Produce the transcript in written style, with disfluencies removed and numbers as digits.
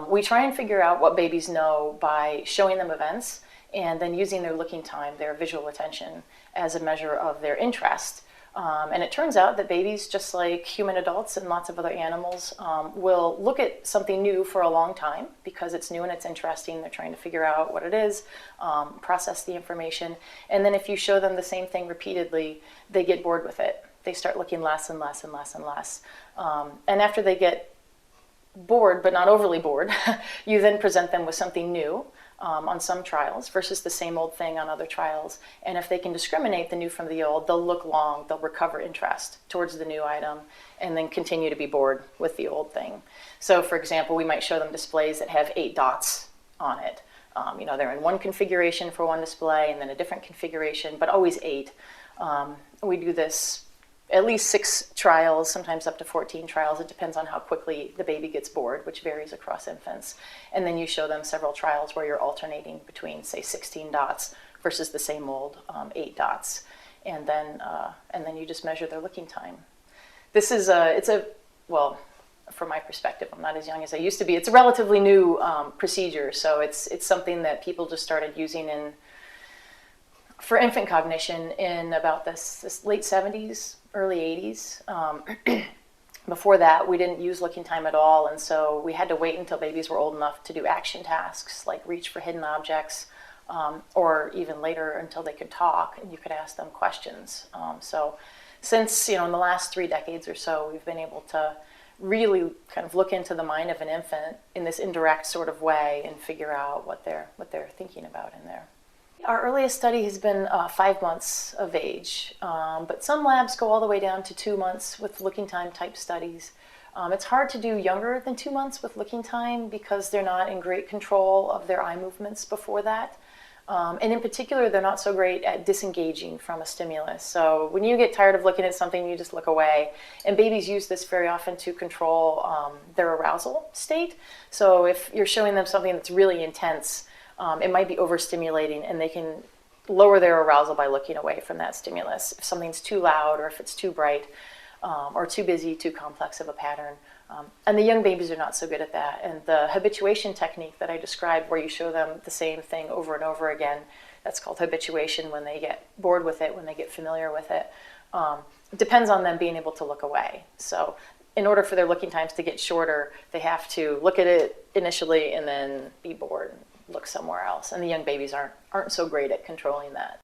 We try and figure out what babies know by showing them events and then using their looking time, their visual attention, as a measure of their interest. And it turns out that babies, just like human adults and lots of other animals, will look at something new for a long time because it's new and it's interesting. They're trying to figure out what it is, process the information. And then if you show them the same thing repeatedly, they get bored with it. They start looking less and less and less and less. And after they get bored, but not overly bored, you then present them with something new on some trials versus the same old thing on other trials. And if they can discriminate the new from the old, they'll look long, they'll recover interest towards the new item, and then continue to be bored with the old thing. So for example, we might show them displays that have 8 dots on it. They're in one configuration for one display and then a different configuration, but always 8. We do this at least 6 trials, sometimes up to 14 trials. It depends on how quickly the baby gets bored, which varies across infants. And then you show them several trials where you're alternating between, say, 16 dots versus the same old 8 dots. And then you just measure their looking time. This is well, from my perspective, I'm not as young as I used to be. It's a relatively new procedure, so it's something that people just started using for infant cognition in about this late 70s, early 80s. Before that, we didn't use looking time at all, and so we had to wait until babies were old enough to do action tasks like reach for hidden objects, or even later until they could talk and you could ask them questions. So since, in the last 3 decades or so, we've been able to really kind of look into the mind of an infant in this indirect sort of way and figure out what they're thinking about in there. Our earliest study has been 5 months of age, but some labs go all the way down to 2 months with looking time type studies. It's hard to do younger than 2 months with looking time because they're not in great control of their eye movements before that. And in particular, they're not so great at disengaging from a stimulus. So when you get tired of looking at something, you just look away. And babies use this very often to control their arousal state. So if you're showing them something that's really intense, it might be overstimulating, and they can lower their arousal by looking away from that stimulus. If something's too loud, or if it's too bright, or too busy, too complex of a pattern. And the young babies are not so good at that. And the habituation technique that I described, where you show them the same thing over and over again, that's called habituation when they get bored with it, when they get familiar with it, depends on them being able to look away. So in order for their looking times to get shorter, they have to look at it initially and then be bored, look somewhere else. And the young babies aren't so great at controlling that.